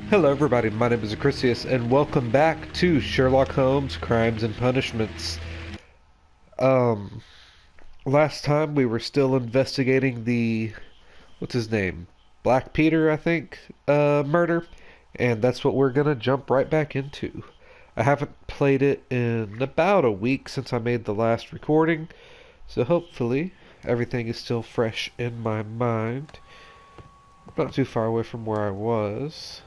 Hello everybody, my name is Ochrisseus and welcome back to Sherlock Holmes Crimes and Punishments. Um, Last time we were still investigating the, what's his name? Black Peter, I think, murder. And that's what we're gonna jump right back into. I haven't played it in about a week since I made the last recording, so hopefully everything is still fresh in my mind. Not too far away from where I was.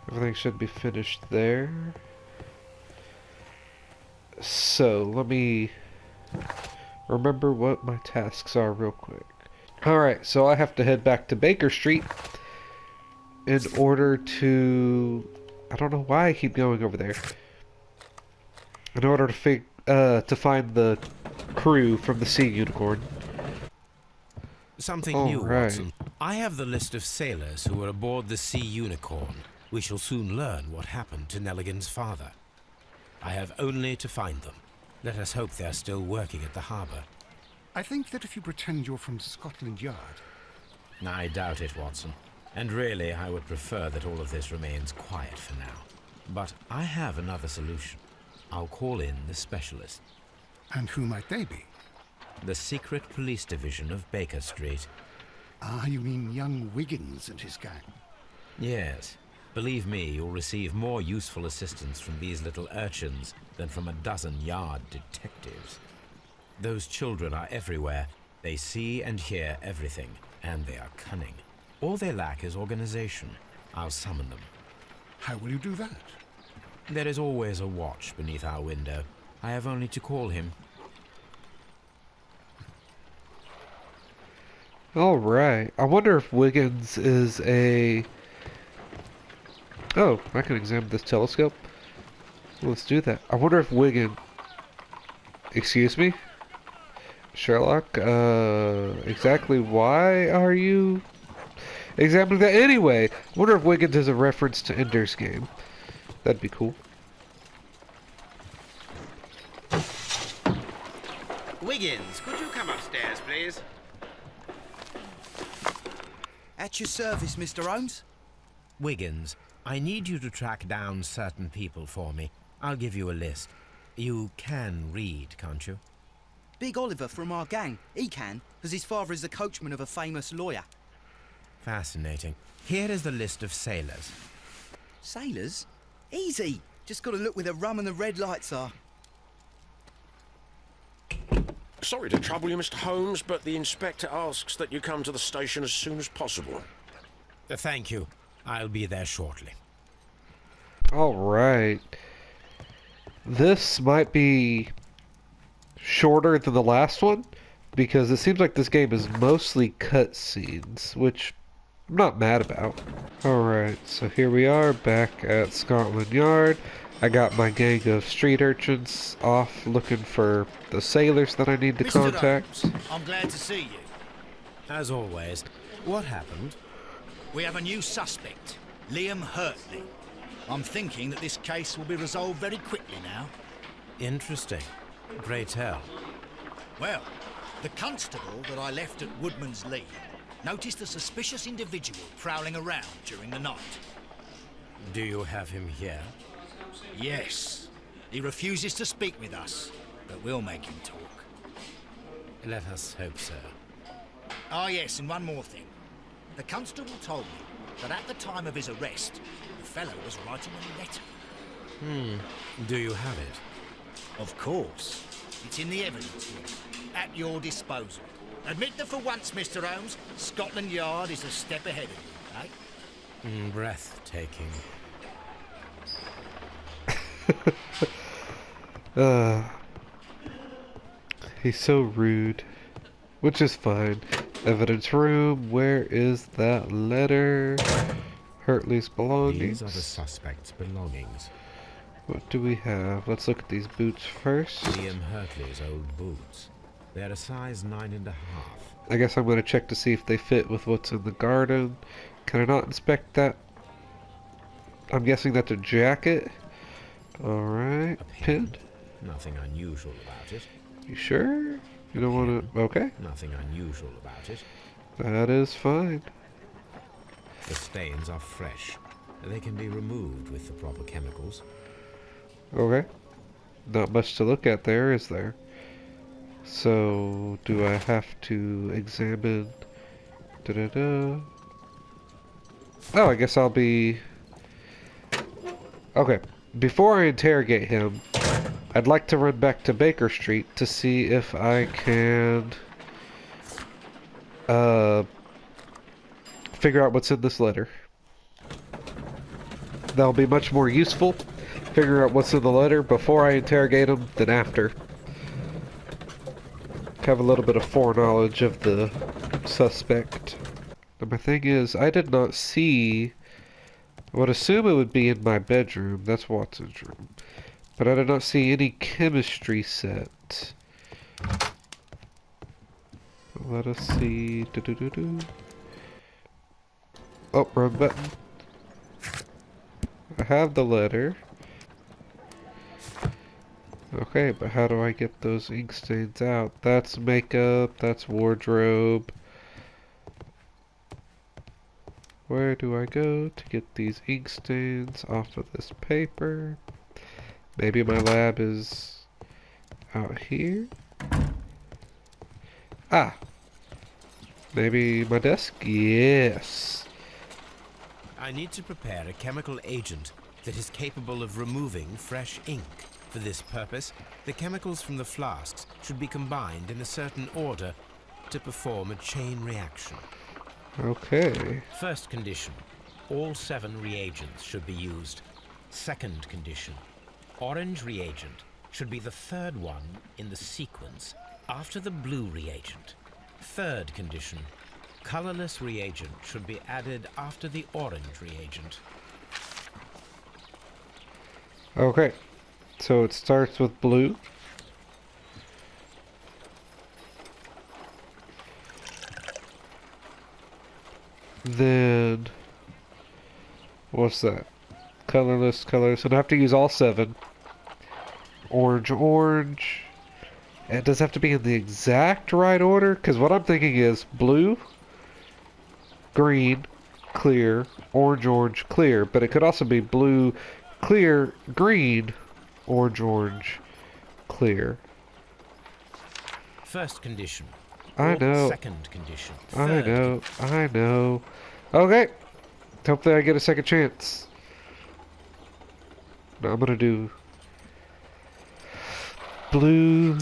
Everything should be finished there. So, let me remember what my tasks are real quick. Alright, so I have to head back to Baker Street in order to... I don't know why I keep going over there. In order to find the crew from the Sea Unicorn. Something new, Watson. I have the list of sailors who were aboard the Sea Unicorn. We shall soon learn what happened to Nelligan's father. I have only to find them. Let us hope they're still working at the harbour. I think that if you pretend you're from Scotland Yard... I doubt it, Watson. And really, I would prefer that all of this remains quiet for now. But I have another solution. I'll call in the specialist. And who might they be? The secret police division of Baker Street. Ah, you mean young Wiggins and his gang? Yes. Believe me, you'll receive more useful assistance from these little urchins than from a dozen yard detectives. Those children are everywhere. They see and hear everything, and they are cunning. All they lack is organization. I'll summon them. How will you do that? There is always a watch beneath our window. I have only to call him. Alright, I wonder if Wiggins is a... Oh, I can examine this telescope. Let's do that. I wonder if Wiggins... Excuse me? Sherlock, exactly why are you examining that? Anyway, I wonder if Wiggins is a reference to Ender's Game. That'd be cool. Wiggins, could you come upstairs, please? At your service, Mr. Holmes. Wiggins, I need you to track down certain people for me. I'll give you a list. You can read, can't you? Big Oliver from our gang. He can, because his father is the coachman of a famous lawyer. Fascinating. Here is the list of sailors. Sailors? Easy. Just got to look where the rum and the red lights are. Sorry to trouble you, Mr. Holmes, but the inspector asks that you come to the station as soon as possible. Thank you. I'll be there shortly. Alright. This might be shorter than the last one, because it seems like this game is mostly cutscenes, which I'm not mad about. Alright, so here we are back at Scotland Yard. I got my gang of street urchins off looking for the sailors that I need to contact. Holmes, I'm glad to see you. As always, what happened? We have a new suspect, Liam Hurtley. I'm thinking that this case will be resolved very quickly now. Interesting. Pray tell. Well, the constable that I left at Woodman's Lee noticed a suspicious individual prowling around during the night. Do you have him here? Yes. He refuses to speak with us, but we'll make him talk. Let us hope so. Ah, yes, and one more thing. The constable told me that at the time of his arrest, the fellow was writing a letter. Do you have it? Of course. It's in the evidence room, at your disposal. Admit that for once, Mr. Holmes, Scotland Yard is a step ahead of you, eh? Breathtaking. He's so rude. Which is fine. Evidence room, where is that letter? Hurtley's belongings. These are the suspect's belongings. What do we have? Let's look at these boots first. Liam Hurtley's old boots. They're a size 9.5. I guess I'm going to check to see if they fit with what's in the garden. Can I not inspect that? I'm guessing that's a jacket. Alright. Pin? Nothing unusual about it. You sure? You don't want to... Okay. Nothing unusual about it. That is fine. The stains are fresh. They can be removed with the proper chemicals. Okay. Not much to look at there, is there? So, do I have to examine... Da-da-da. Oh, I guess I'll be... Okay. Before I interrogate him, I'd like to run back to Baker Street to see if I can... figure out what's in this letter. That'll be much more useful, figure out what's in the letter before I interrogate him than after. Have a little bit of foreknowledge of the suspect. And my thing is, I did not see... I would assume it would be in my bedroom. That's Watson's room. But I did not see any chemistry set. Let us see... Do-do-do-do. Oh, wrong button. I have the letter. Okay, but how do I get those ink stains out? That's makeup, that's wardrobe. Where do I go to get these ink stains off of this paper? Maybe my lab is out here? Ah! Maybe my desk? Yes! I need to prepare a chemical agent that is capable of removing fresh ink. For this purpose, the chemicals from the flasks should be combined in a certain order to perform a chain reaction. Okay. First condition, all 7 reagents should be used. Second condition, orange reagent should be the third one in the sequence after the blue reagent. Third condition, colorless reagent should be added after the orange reagent. Okay. So it starts with blue. Then... what's that? Colorless, colorless. And I have to use all 7. Orange, orange. It does have to be in the exact right order, because what I'm thinking is blue, green, clear, orange, orange, clear. But it could also be blue, clear, green, orange, orange, clear. First condition. I know. Second condition. I know. I know. Okay. Hopefully I get a second chance. Now I'm gonna do blue,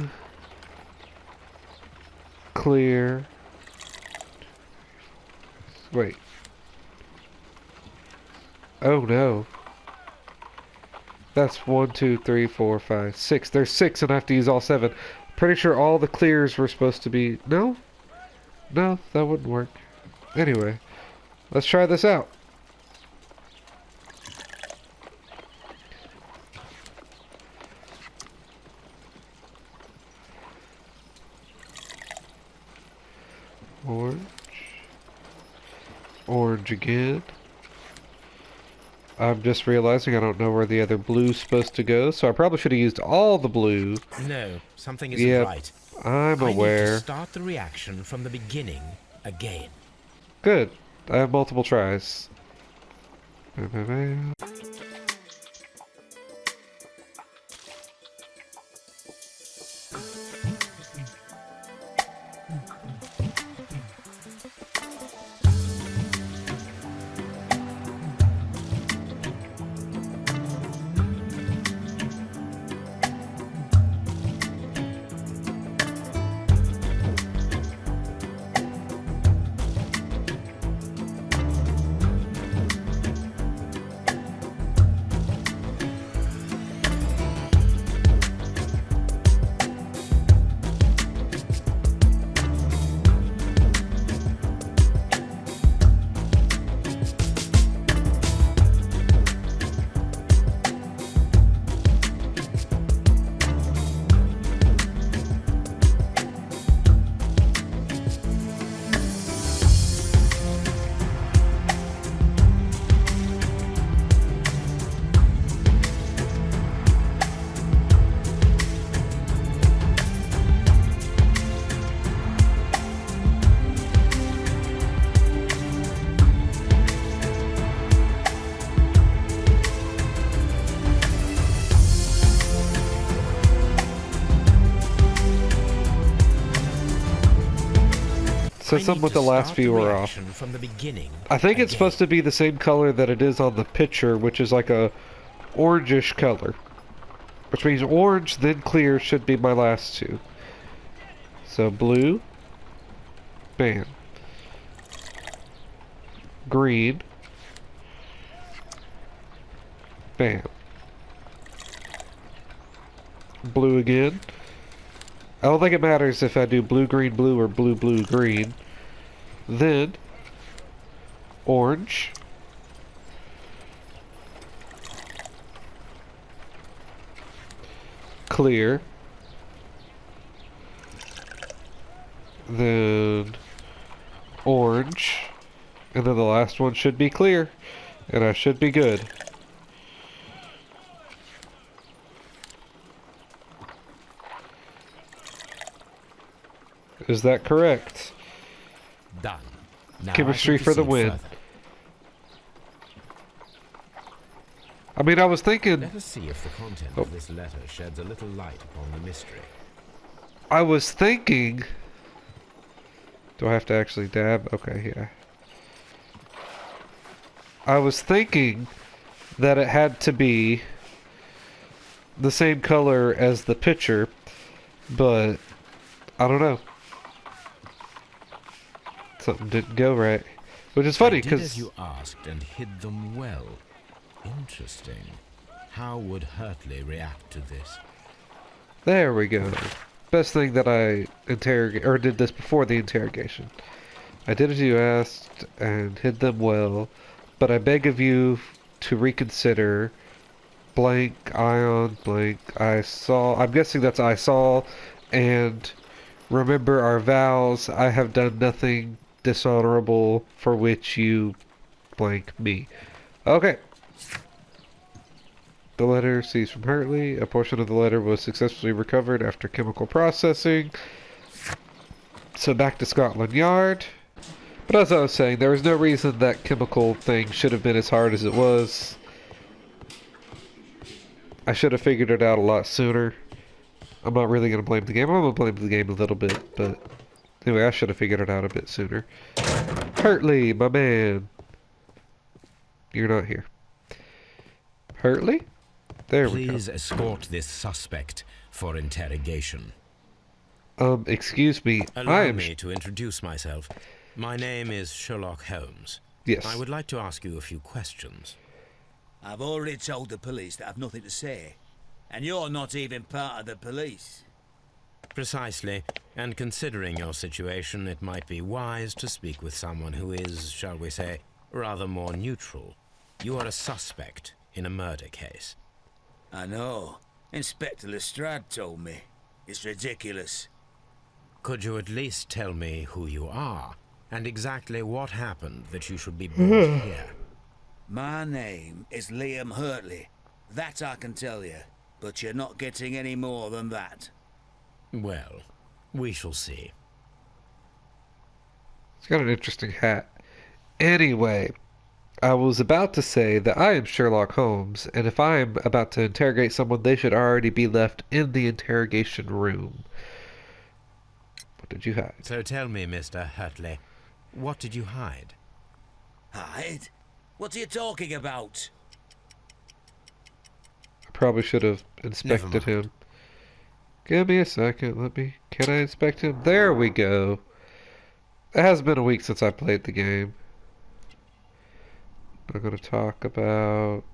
clear. Wait. Oh no. That's 1, 2, 3, 4, 5, 6. There's 6 and I have to use all 7. Pretty sure all the clears were supposed to be... No? No, that wouldn't work. Anyway, let's try this out. Orange. Orange again. I'm just realizing I don't know where the other blue's supposed to go, so I probably should have used all the blue. No, something isn't right. I'm I aware. need to start the reaction from the beginning again. Good. I have multiple tries. So I some need with to the last start few the are reaction off. from the beginning. I think it's again. supposed to be the same color that it is on the picture, which is like a orangish color. Which means orange, then clear should be my last two. So blue. Bam. Green. Bam. Blue again. I don't think it matters if I do blue, green, blue, or blue, blue, green. Then, orange. Clear. Then, orange. And then the last one should be clear. And I should be good. Is that correct? Done. Now Chemistry I can for the proceed win. further. I mean, I was thinking... Let us see if the content of this letter sheds a little light upon the mystery. I was thinking... Do I have to actually dab? Okay, yeah. I was thinking that it had to be the same color as the picture, but I don't know. Something didn't go right. Which is funny, I did as because... you asked and hid them well. Interesting. How would Hurtley react to this? There we go. Best thing that I did this before the interrogation. I did as you asked and hid them well, but I beg of you to reconsider. Blank, ion, blank, I saw. I'm guessing that's I saw, and remember our vows. I have done nothing dishonorable for which you blank me. Okay. The letter seized from Hartley. A portion of the letter was successfully recovered after chemical processing. So back to Scotland Yard. But as I was saying, there was no reason that chemical thing should have been as hard as it was. I should have figured it out a lot sooner. I'm not really going to blame the game. I'm going to blame the game a little bit, but anyway, I should have figured it out a bit sooner. Hartley, my man. You're not here. Hartley? There we go. Please escort this suspect for interrogation. Excuse me. Allow me to introduce myself. My name is Sherlock Holmes. Yes. I would like to ask you a few questions. I've already told the police that I've nothing to say. And you're not even part of the police. Precisely. And considering your situation, it might be wise to speak with someone who is, shall we say, rather more neutral. You are a suspect in a murder case. I know. Inspector Lestrade told me. It's ridiculous. Could you at least tell me who you are, and exactly what happened that you should be brought here? My name is Liam Hurtley. That I can tell you. But you're not getting any more than that. Well, we shall see. It's got an interesting hat. Anyway, I was about to say that I am Sherlock Holmes, and if I am about to interrogate someone, they should already be left in the interrogation room. What did you hide? So tell me, Mr. Hurtley, what did you hide? Hide? What are you talking about? I probably should have inspected him. Give me a second. Can I inspect him? There we go. It has been a week since I played the game. I'm going to talk about...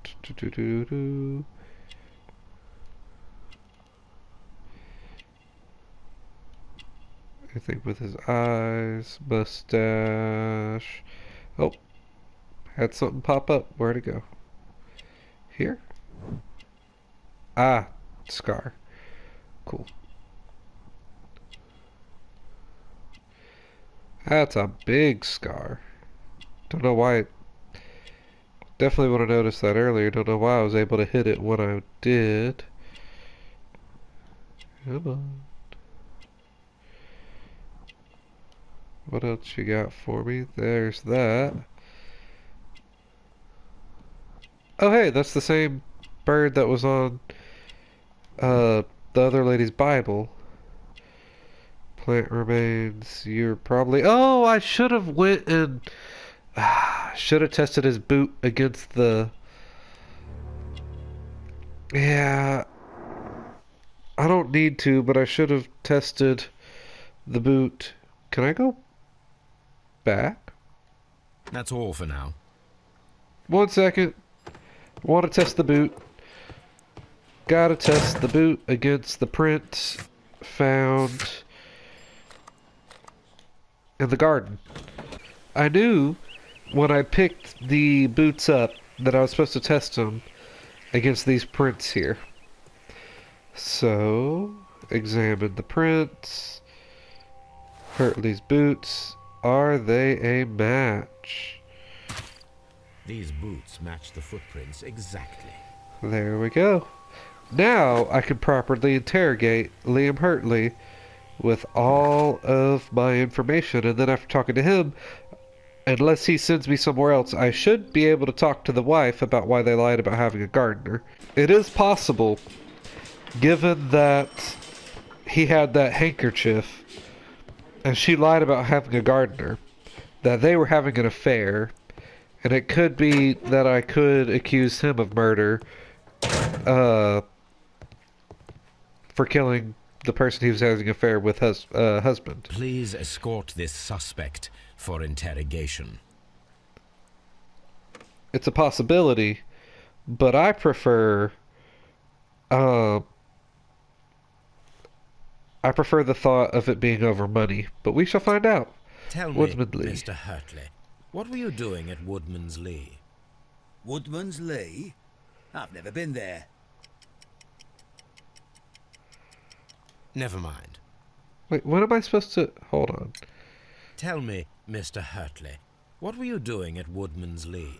Anything with his eyes, mustache... Oh, had something pop up. Where'd it go? Here? Ah, scar. Cool. That's a big scar. Don't know why it... Definitely would have noticed that earlier. Don't know why I was able to hit it when I did. Come on. What else you got for me? There's that. Oh hey, that's the same bird that was on the other lady's Bible. Plant remains. You're probably... Oh, I should have went and... should have tested his boot against the... Yeah. I don't need to, but I should have tested the boot. Can I go back? That's all for now. 1 second. Want to test the boot. Gotta test the boot against the print found in the garden. I knew when I picked the boots up that I was supposed to test them against these prints here. So, examine the prints. Hurtley's boots. Are they a match? These boots match the footprints exactly. There we go. Now I can properly interrogate Liam Hurtley with all of my information, and then after talking to him, unless he sends me somewhere else, I should be able to talk to the wife about why they lied about having a gardener. It is possible, given that he had that handkerchief and she lied about having a gardener, that they were having an affair, and it could be that I could accuse him of murder for killing the person he was having an affair with husband. Please escort this suspect for interrogation. It's a possibility, but I prefer the thought of it being over money, but we shall find out. Tell me, Mr. Hurtley, what were you doing at Woodman's Lee? Woodman's Lee? I've never been there. Never mind. Wait, what am I supposed to... Hold on. Tell me, Mr. Hurtley, what were you doing at Woodman's Lee?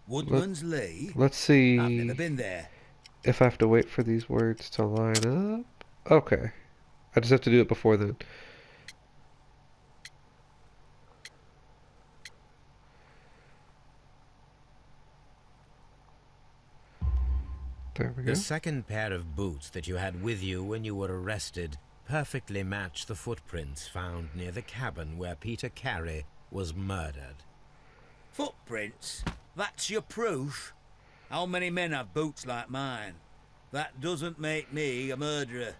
Woodman's Lee? Let's see... I've never been there. If I have to wait for these words to line up... Okay. I just have to do it before then. There we go. The second pair of boots that you had with you when you were arrested perfectly match the footprints found near the cabin where Peter Carey was murdered. Footprints? That's your proof? How many men have boots like mine? That doesn't make me a murderer.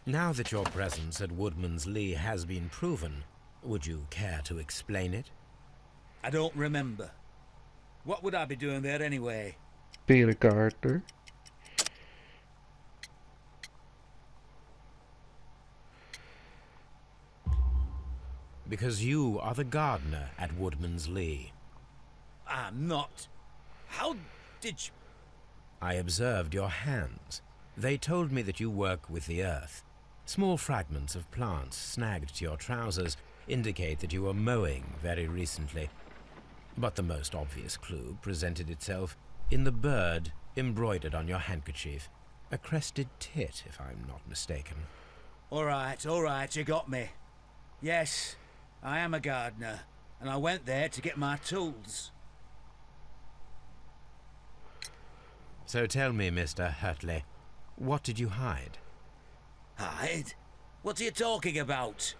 Now that your presence at Woodman's Lee has been proven, would you care to explain it? I don't remember. What would I be doing there anyway? Being a gardener. Because you are the gardener at Woodman's Lee. I'm not. How did you... I observed your hands. They told me that you work with the earth. Small fragments of plants snagged to your trousers indicate that you were mowing very recently. But the most obvious clue presented itself in the bird embroidered on your handkerchief. A crested tit, if I'm not mistaken. All right, you got me. Yes, I am a gardener, and I went there to get my tools. So tell me, Mr. Hurtley, what did you hide? Hide? What are you talking about?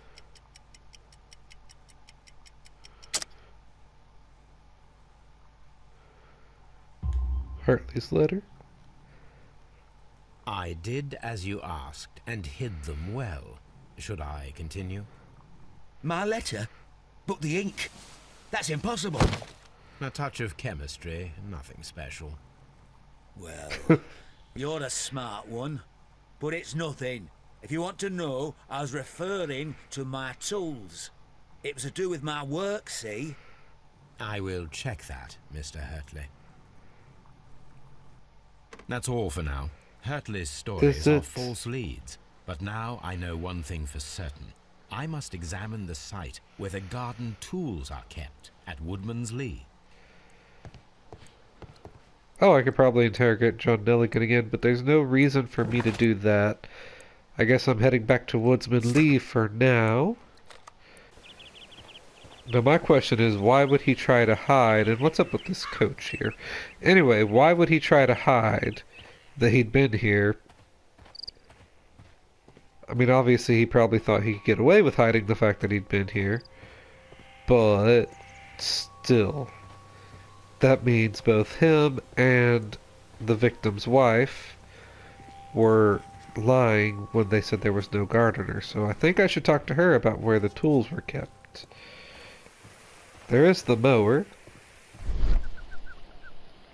Hurtley's letter. I did as you asked and hid them well. Should I continue? My letter? But the ink? That's impossible. A touch of chemistry, nothing special. Well, you're a smart one. But it's nothing. If you want to know, I was referring to my tools. It was to do with my work, see? I will check that, Mr. Hurtley. That's all for now. Hurtley's stories are false leads, but now I know one thing for certain. I must examine the site where the garden tools are kept at Woodman's Lee. Oh, I could probably interrogate John Nelligan again, but there's no reason for me to do that. I guess I'm heading back to Woodman's Lee for now. Now my question is, why would he try to hide, and what's up with this coach here? Anyway, why would he try to hide that he'd been here I mean, obviously he probably thought he could get away with hiding the fact that he'd been here. But still, that means both him and the victim's wife were lying when they said there was no gardener. So I think I should talk to her about where the tools were kept. There is the mower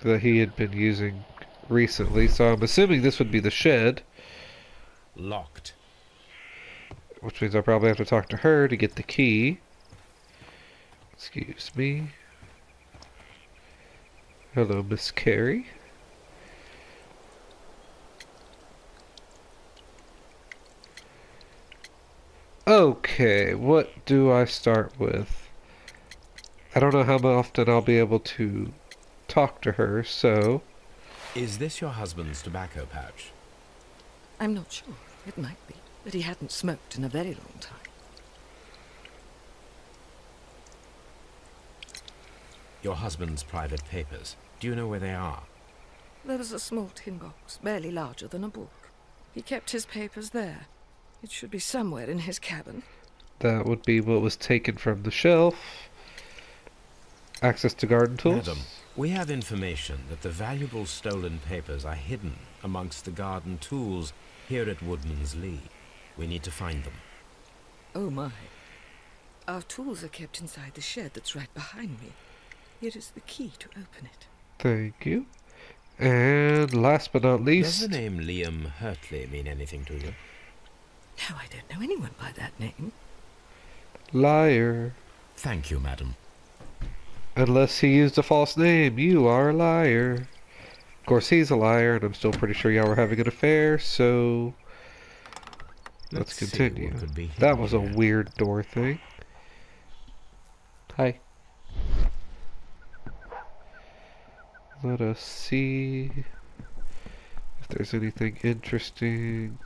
that he had been using recently, so I'm assuming this would be the shed. Locked. Which means I probably have to talk to her to get the key. Excuse me. Hello, Miss Carey. Okay, what do I start with? I don't know how often I'll be able to talk to her, so... Is this your husband's tobacco pouch? I'm not sure. It might be. But he hadn't smoked in a very long time. Your husband's private papers. Do you know where they are? There was a small tin box, barely larger than a book. He kept his papers there. It should be somewhere in his cabin. That would be what was taken from the shelf. Access to garden tools. Madam, we have information that the valuable stolen papers are hidden amongst the garden tools here at Woodman's Lee. We need to find them. Oh my. Our tools are kept inside the shed that's right behind me. Here is the key to open it. Thank you. And last but not least... Does the name Liam Hurtley mean anything to you? No, I don't know anyone by that name. Liar. Thank you, madam. Unless he used a false name, you are a liar. Of course, he's a liar, and I'm still pretty sure y'all were having an affair, so... Let's continue. That was a weird door thing. Hi. Let us see if there's anything interesting.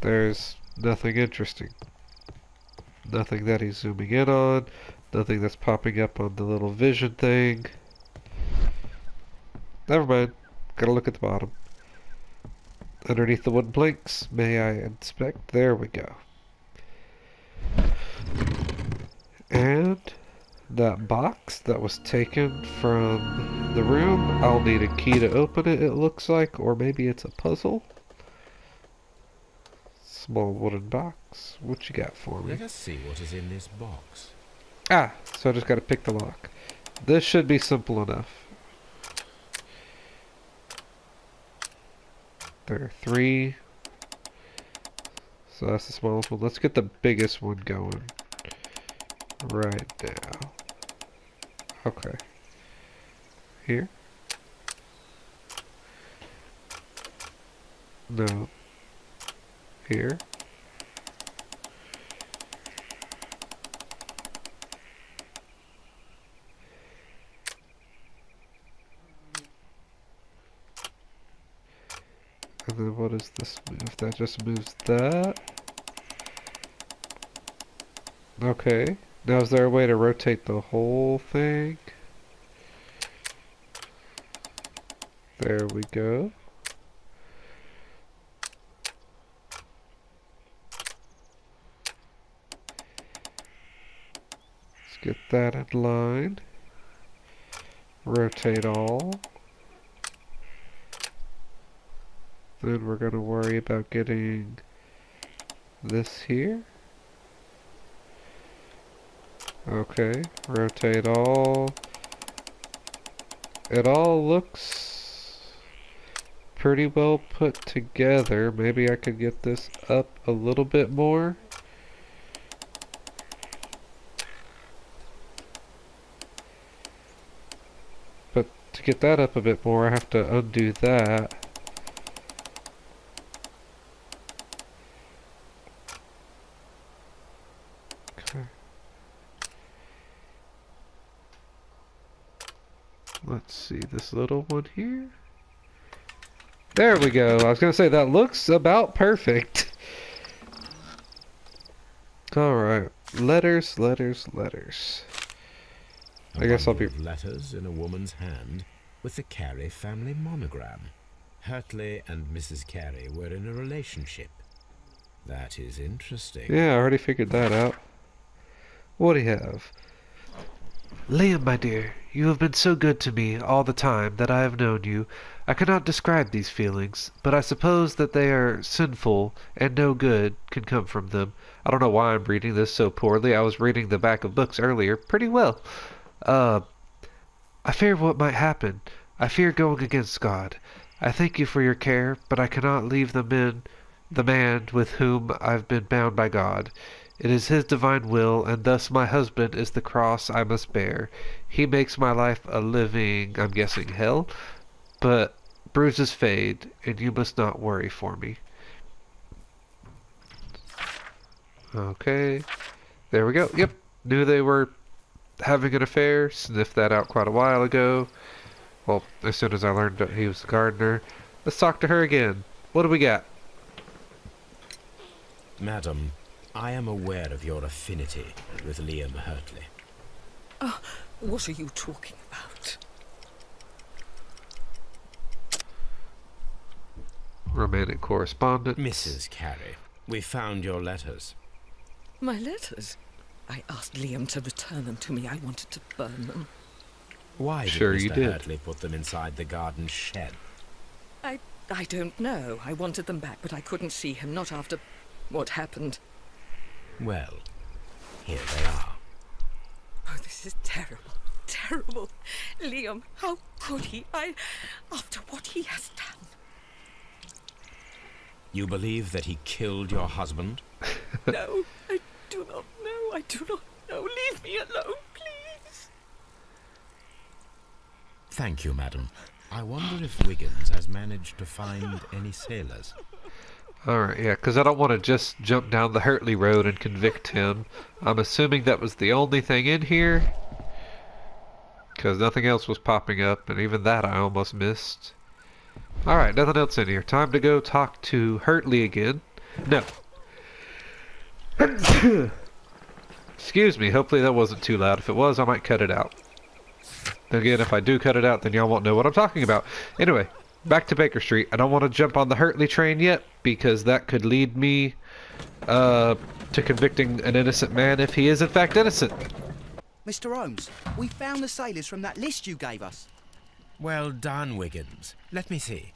There's nothing interesting. Nothing that he's zooming in on. Nothing that's popping up on the little vision thing. Never mind. Gotta look at the bottom. Underneath the wooden planks, may I inspect? There we go. And that box that was taken from the room, I'll need a key to open it, it looks like, or maybe it's a puzzle. Small wooden box. What you got for me? Let us see what is in this box. Ah, so I just gotta pick the lock. This should be simple enough. There are 3. So that's the smallest one. Let's get the biggest one going right now. Okay. Here? No. Here? And then what does this move? That just moves that. Okay. Now is there a way to rotate the whole thing? There we go. Let's get that in line. Rotate all. Then we're going to worry about getting this here. Okay, rotate all. It all looks pretty well put together. Maybe I could get this up a little bit more. But to get that up a bit more, I have to undo that. Let's see, this little one here. There we go. I was going to say, that looks about perfect. Alright. Letters, letters, letters. I guess I'll be... Letters in a woman's hand. with the Carey family monogram. Hurtley and Mrs. Carey were in a relationship. That is interesting. Yeah, I already figured that out. What do you have? Liam, my dear, you have been so good to me all the time that I have known you. I cannot describe these feelings, but I suppose that they are sinful, and no good can come from them. I don't know why I'm reading this so poorly. I was reading the back of books earlier pretty well. I fear what might happen. I fear going against God. I thank you for your care, but I cannot leave the man with whom I've been bound by God. It is his divine will, and thus my husband is the cross I must bear. He makes my life a living, I'm guessing, hell, but bruises fade, and you must not worry for me. Okay, there we go. Yep, knew they were having an affair, sniffed that out quite a while ago. Well, as soon as I learned that he was the gardener. Let's talk to her again. What do we got? Madam, I am aware of your affinity with Liam Hurtley. Oh, what are you talking about? Romantic correspondence. Mrs. Carey, we found your letters. My letters? I asked Liam to return them to me. I wanted to burn them. Why did Sure Mr. you did. Hurtley put them inside the garden shed? I don't know. I wanted them back, but I couldn't see him, not after what happened. Well, here they are. Oh, this is terrible. Terrible. Liam, how could he? After what he has done. You believe that he killed your husband? No, I do not know. I do not know. Leave me alone, please. Thank you, madam. I wonder if Wiggins has managed to find any sailors. Alright, yeah, because I don't want to just jump down the Hurtley road and convict him. I'm assuming that was the only thing in here. Because nothing else was popping up, and even that I almost missed. Alright, nothing else in here. Time to go talk to Hurtley again. No. Excuse me, hopefully that wasn't too loud. If it was, I might cut it out. Then again, if I do cut it out, then y'all won't know what I'm talking about. Anyway, back to Baker Street. I don't want to jump on the Hurtley train yet, because that could lead me to convicting an innocent man if he is in fact innocent. Mr. Holmes, we found the sailors from that list you gave us. Well done, Wiggins. Let me see.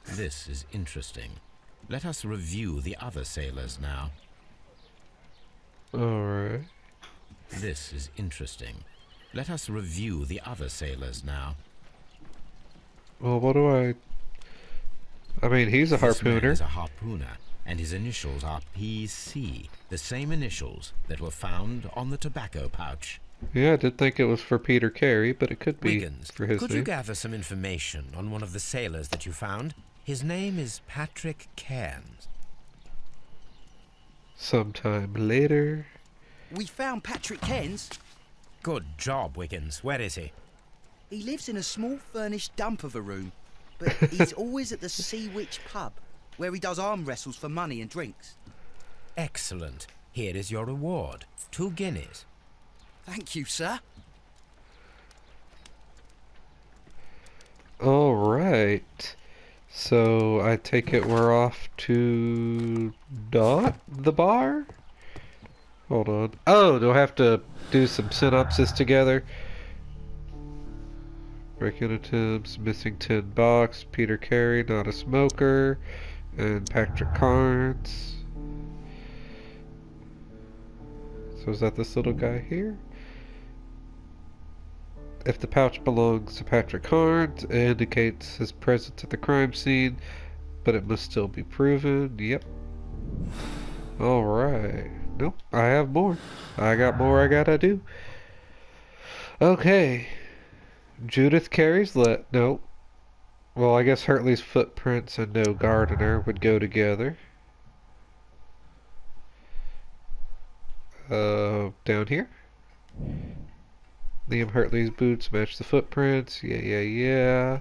This is interesting. Let us review the other sailors now. Alright. This is interesting. Let us review the other sailors now. Well, what do I mean, he's a This man harpooner. is a harpooner, and his initials are PC, the same initials that were found on the tobacco pouch. Yeah, I did think it was for Peter Carey, but it could be Wiggins, for his could name. you gather some information on one of the sailors that you found? His name is Patrick Cairns. Sometime later. We found Patrick Cairns. Good job, Wiggins. Where is he? He lives in a small furnished dump of a room, but he's always at the Sea Witch pub, where he does arm wrestles for money and drinks. Excellent. Here is your reward. 2 guineas. Thank you, sir. Alright. So, I take it we're off to Dot the bar? Hold on. Oh, do I have to do some synopsis together? Break-in attempts, missing 10 bucks, Peter Carey, not a smoker, and Patrick Carnes. So is that this little guy here? If the pouch belongs to Patrick Carnes, it indicates his presence at the crime scene, but it must still be proven. Yep. Alright. Nope, I have more. I got more I gotta do. Okay. Judith Carey's nope. Well, I guess Hurtley's footprints and no gardener would go together. Down here. Liam Hurtley's boots match the footprints. Yeah.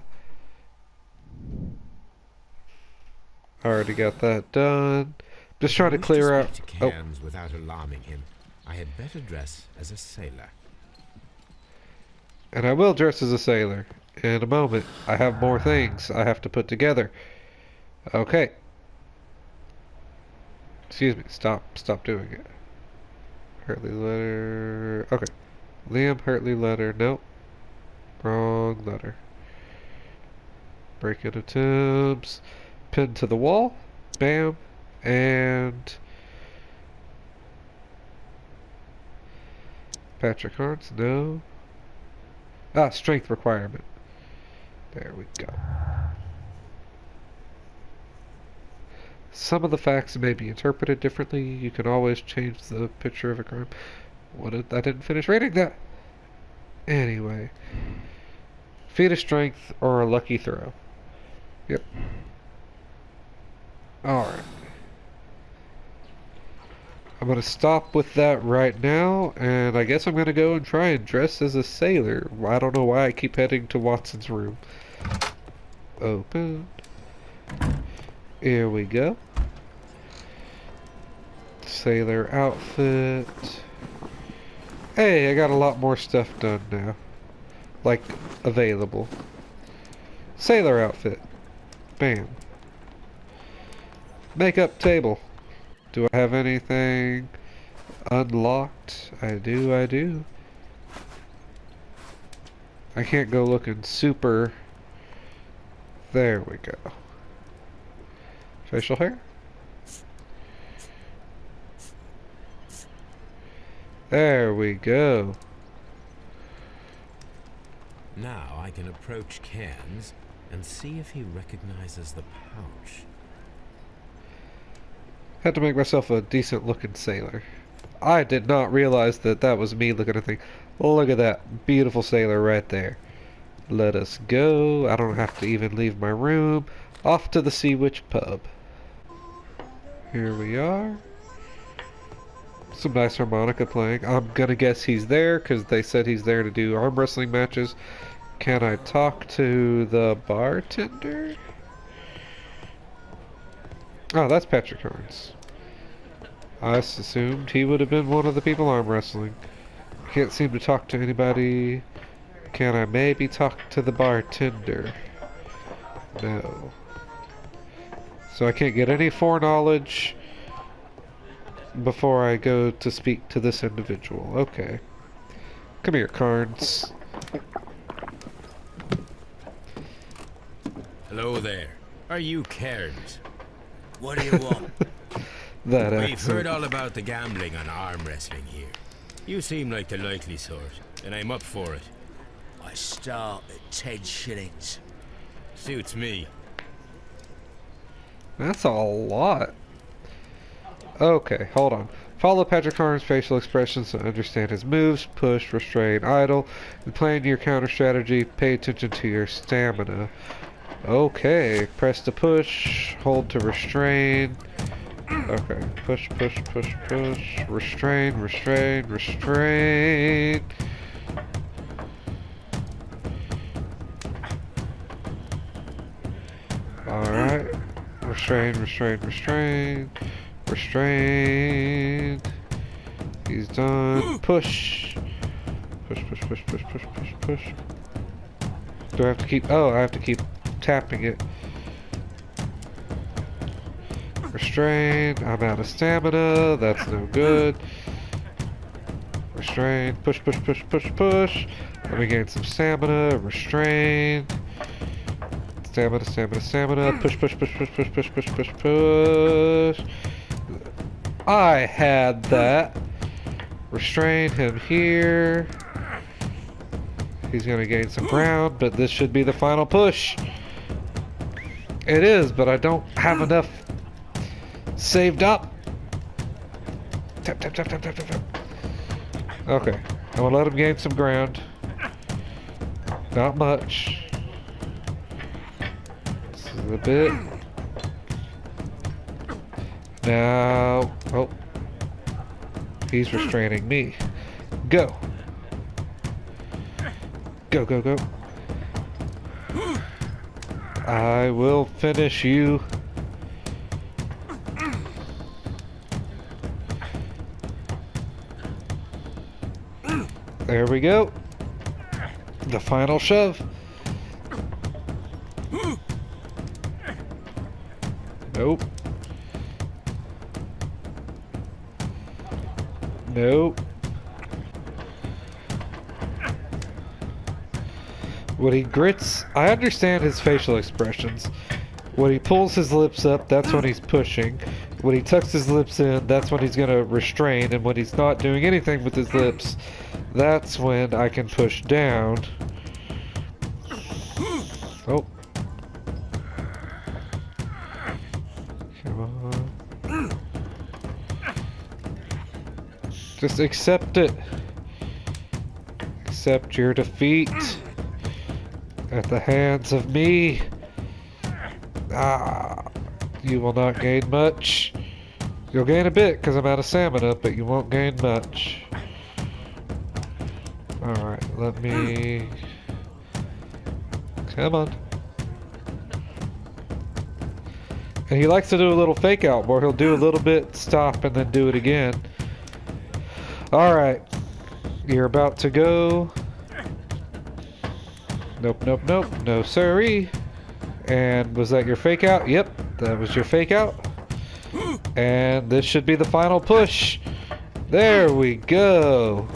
Already got that done. Just trying to Wish clear to out. speak to Cairns without alarming him. I had better dress as a sailor. And I will dress as a sailor in a moment. I have more things I have to put together. Okay. Excuse me. Stop doing it. Hurtley letter. Okay. Liam Hurtley letter. Nope. Wrong letter. Break-in attempts. Pin to the wall. Bam. And Patrick Hart's. No. Ah, strength requirement. There we go. Some of the facts may be interpreted differently. You can always change the picture of a crime. I didn't finish reading that. Anyway. Feat of strength or a lucky throw. Yep. Alright. I'm going to stop with that right now, and I guess I'm going to go and try and dress as a sailor. I don't know why I keep heading to Watson's room. Open. Here we go. Sailor outfit. Hey, I got a lot more stuff done now. Like, available. Sailor outfit. Bam. Makeup table. Do I have anything unlocked? I do. I can't go looking super. There we go. Facial hair? There we go. Now I can approach Cairns and see if he recognizes the pouch. Had to make myself a decent looking sailor. I did not realize that that was me looking at things. Look at that beautiful sailor right there. Let us go. I don't have to even leave my room. Off to the Sea Witch pub. Here we are. Some nice harmonica playing. I'm gonna guess he's there because they said he's there to do arm wrestling matches. Can I talk to the bartender? Oh, that's Patrick Carnes. I assumed he would have been one of the people arm wrestling. Can't seem to talk to anybody. Can I maybe talk to the bartender? No. So I can't get any foreknowledge before I go to speak to this individual. Okay. Come here, Carnes. Hello there. Are you Cairns? What do you want? That We've accent. heard all about the gambling and arm wrestling here. You seem like the likely sort, and I'm up for it. I start at 10 shillings. Suits me. That's a lot. Okay, hold on. Follow Patrick Carnes' facial expressions to understand his moves. Push, restrain, idle. In playing your counter strategy, pay attention to your stamina. Okay, press to push, hold to restrain. Okay, push, push, push, push. Restrain, restrain, restrain. Alright. Restrain, restrain, restrain. Restrain. He's done. Push. Push, push, push, push, push, push, push. Do I have to keep... Oh, I have to keep tapping it. Restrain. I'm out of stamina. That's no good. Restrain. Push, push, push, push, push. Let me gain some stamina. Restrain. Stamina, stamina, stamina. Push, push, push, push, push, push, push, push, push. I had that. Restrain him here. He's gonna gain some ground, but this should be the final push. It is, but I don't have enough saved up. Tap, tap, tap, tap, tap, tap, tap. Okay, I'm gonna let him gain some ground. Not much. This is a bit. Now, oh, he's restraining me. Go. Go, go, go. I will finish you. There we go. The final shove. Nope. Nope. When he grits, I understand his facial expressions. When he pulls his lips up, that's when he's pushing. When he tucks his lips in, that's when he's gonna restrain. And when he's not doing anything with his lips, that's when I can push down. Oh. Come on. Just accept it. Accept your defeat at the hands of me. Ah, you will not gain much. You'll gain a bit because I'm out of stamina, but you won't gain much. Alright, let me... Come on. And he likes to do a little fake out where he'll do a little bit, stop, and then do it again. Alright. You're about to go. Nope, nope, nope. No siree. And was that your fake out? Yep, that was your fake out. And this should be the final push. There we go.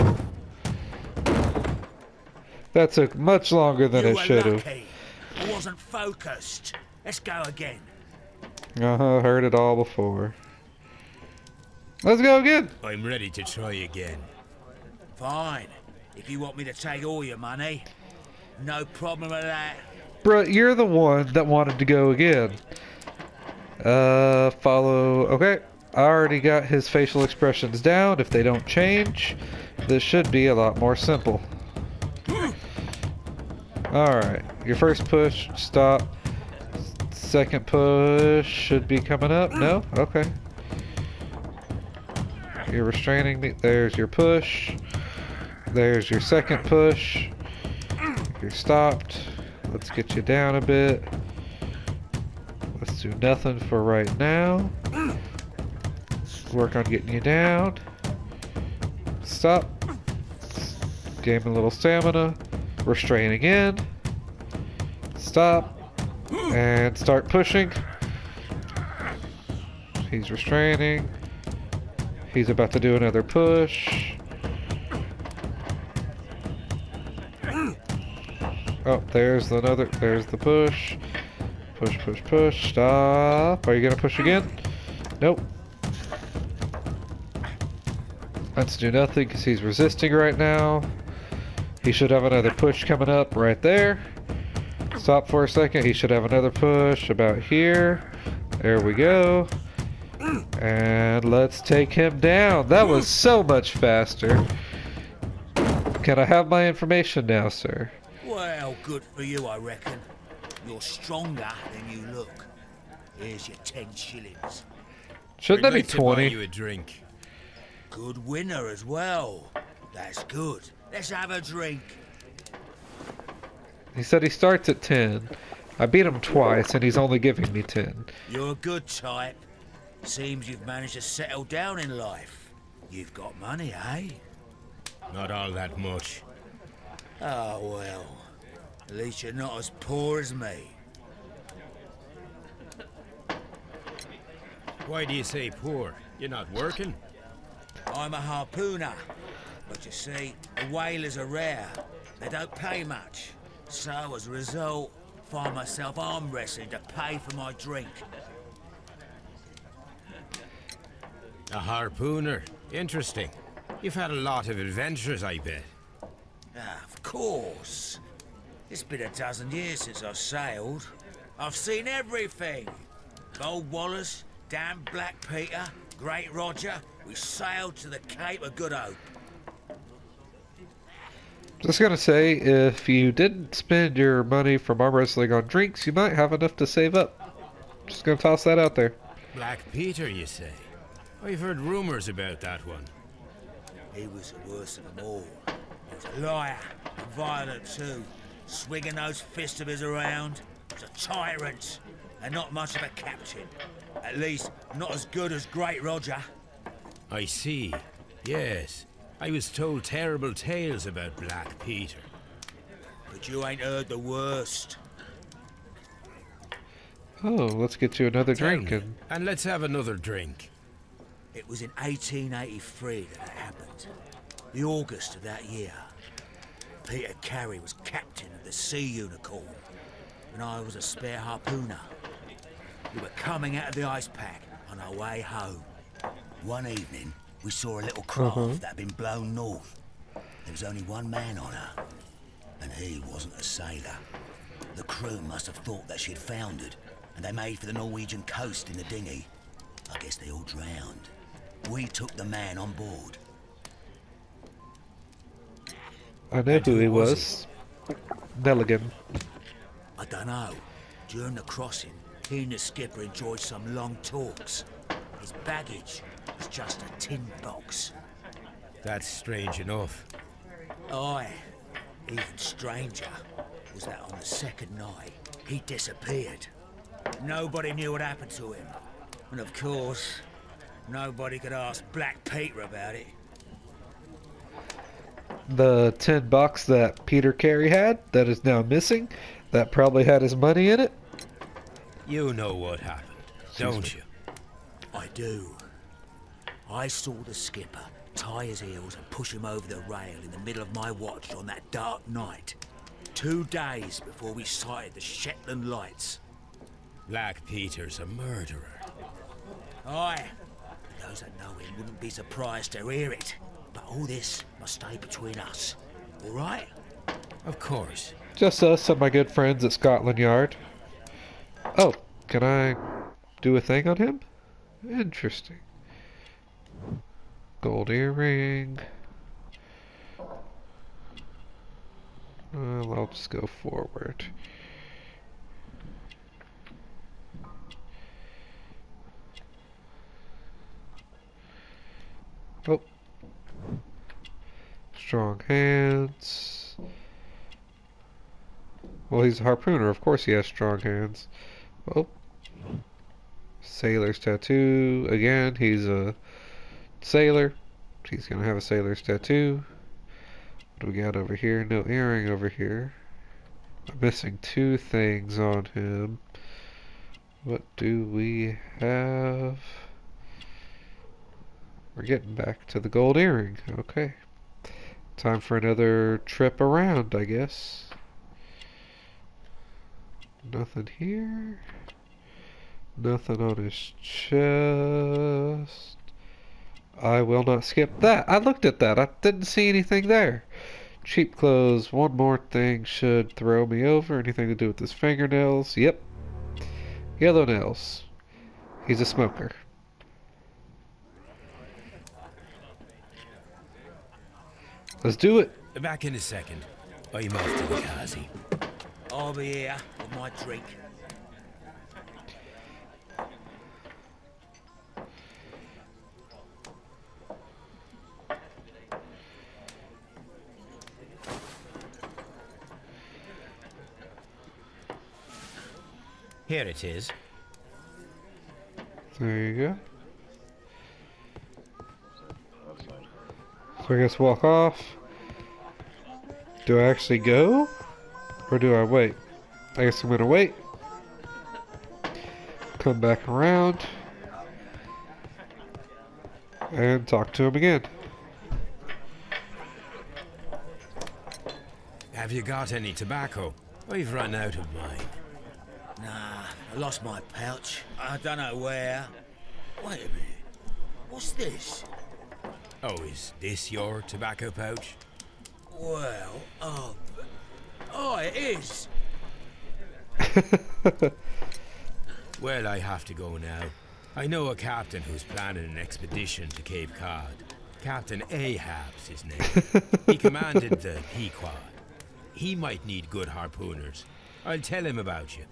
That took much longer than it should have. I wasn't focused. Let's go again. Heard it all before. Let's go again. I'm ready to try again. Fine. If you want me to take all your money, no problem with that. Bruh, you're the one that wanted to go again. Follow. Okay. I already got his facial expressions down. If they don't change, this should be a lot more simple. Alright. Your first push, stop. Second push should be coming up. No? Okay. You're restraining me. There's your push. There's your second push. You're stopped. Let's get you down a bit. Let's do nothing for right now. Work on getting you down. Stop. Gain a little stamina. Restrain again. Stop. And start pushing. He's restraining. He's about to do another push. Oh, there's the push. Push, push, push. Stop. Are you gonna push again? Nope. Let's do nothing because he's resisting right now. He should have another push coming up right there. Stop for a second. He should have another push about here. There we go. And let's take him down. That was so much faster. Can I have my information now, sir? Well, good for you, I reckon. You're stronger than you look. Here's your 10 shillings. Shouldn't that be I'd like to buy 20? you a drink. Good winner as well. That's good. Let's have a drink. He said he starts at 10. I beat him twice and he's only giving me 10. You're a good type. Seems you've managed to settle down in life. You've got money, eh? Not all that much. Oh, well. At least you're not as poor as me. Why do you say poor? You're not working? I'm a harpooner. But you see, the whalers are rare. They don't pay much. So, as a result, find myself arm wrestling to pay for my drink. A harpooner. Interesting. You've had a lot of adventures, I bet. Ah, of course. It's been a dozen years since I've sailed. I've seen everything. Gold Wallace, damn Black Peter, Great Roger. We sailed to the Cape of Good Hope. Just gonna say, if you didn't spend your money from arm wrestling on drinks, you might have enough to save up. Just gonna toss that out there. Black Peter, you say? I've heard rumors about that one. He was the worst of them all. He was a liar, and violent too. Swinging those fists of his around. He was a tyrant, and not much of a captain. At least, not as good as Great Roger. I see. Yes. I was told terrible tales about Black Peter. But you ain't heard the worst. Oh, let's get you another Tell drink. me, and let's have another drink. It was in 1883 that it happened. The August of that year. Peter Carey was captain of the Sea Unicorn, and I was a spare harpooner. We were coming out of the ice pack on our way home. One evening, we saw a little craft that had been blown north. There was only one man on her, and he wasn't a sailor. The crew must have thought that she'd foundered, and they made for the Norwegian coast in the dinghy. I guess they all drowned. We took the man on board. I know who he was. Nelligan. I dunno. During the crossing, he and the skipper enjoyed some long talks. His baggage was just a tin box. That's strange enough. Aye. Even stranger was that on the second night, he disappeared. Nobody knew what happened to him. And of course, nobody could ask Black Peter about it. The $10 that Peter Carey had that is now missing, that probably had his money in it. You know what happened, don't you? I do. I saw the skipper tie his heels and push him over the rail in the middle of my watch on that dark night. 2 days before we sighted the Shetland lights. Black Peter's a murderer. Aye. Those that know him wouldn't be surprised to hear it. But all this must stay between us. All right? Of course. Just us and my good friends at Scotland Yard. Oh, can I do a thing on him? Interesting. Gold earring. Well, I'll just go forward. Oh. Strong hands. Well, he's a harpooner. Of course he has strong hands. Oh. Sailor's tattoo. Again, he's a sailor. He's gonna have a sailor's tattoo. What do we got over here? No earring over here. I'm missing 2 things on him. What do we have? We're getting back to the gold earring. Okay. Time for another trip around, I guess. Nothing here. Nothing on his chest. I will not skip that. I looked at that. I didn't see anything there. Cheap clothes. One more thing should throw me over. Anything to do with his fingernails? Yep. Yellow nails. He's a smoker. Let's do it. Back in a second. I'm off to the Kazi. I'll be here with my drink. Here it is. There you go. So I guess walk off. Do I actually go? Or do I wait? I guess I'm gonna wait. Come back around. And talk to him again. Have you got any tobacco? I've run out of mine. Nah, I lost my pouch. I don't know where. Wait a minute. What's this? Oh, is this your tobacco pouch? Well, oh, it is. Well, I have to go now. I know a captain who's planning an expedition to Cape Cod. Captain Ahab's his name. He commanded the Pequod. He might need good harpooners. I'll tell him about you.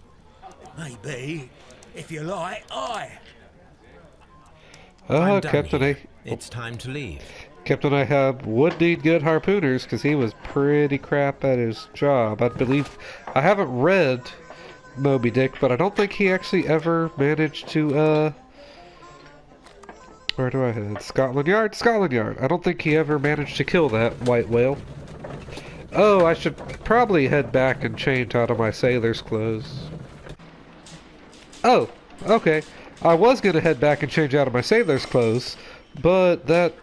Maybe. If you like, aye. Oh, I'm done Captain here. A. It's time to leave. Captain Ahab would need good harpooners because he was pretty crap at his job. I believe I haven't read Moby Dick, but I don't think he actually ever managed to where do I head? Scotland Yard? Scotland Yard. I don't think he ever managed to kill that white whale. Oh, I should probably head back and change out of my sailor's clothes. Oh, okay. I was gonna head back and change out of my sailor's clothes, but that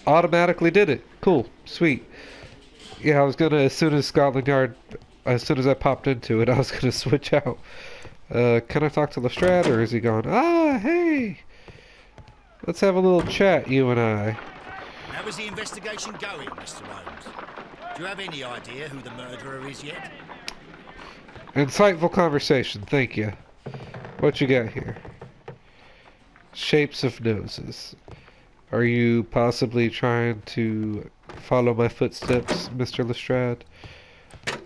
automatically did it. Cool. Sweet. Yeah, I was gonna, as soon as Scotland Yard, as soon as I popped into it, I was gonna switch out. Can I talk to Lestrade, or is he gone? Ah, hey! Let's have a little chat, you and I. How is the investigation going, Mr. Holmes? Do you have any idea who the murderer is yet? Insightful conversation, thank you. What you got here? Shapes of noses. Are you possibly trying to follow my footsteps, Mr. Lestrade?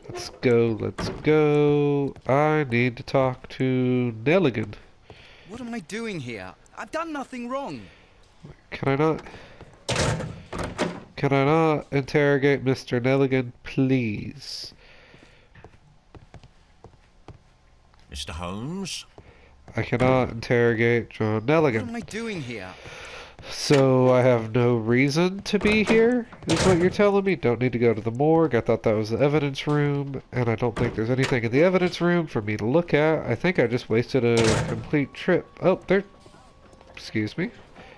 Let's go, let's go. I need to talk to Nelligan. What am I doing here? I've done nothing wrong. Can I not? Can I not interrogate Mr. Nelligan, please? Mr. Holmes? I cannot interrogate John What am Nelligan. I doing here? So I have no reason to be here, is what you're telling me? Don't need to go to the morgue. I thought that was the evidence room, and I don't think there's anything in the evidence room for me to look at. I think I just wasted a complete trip. Oh, there... Excuse me.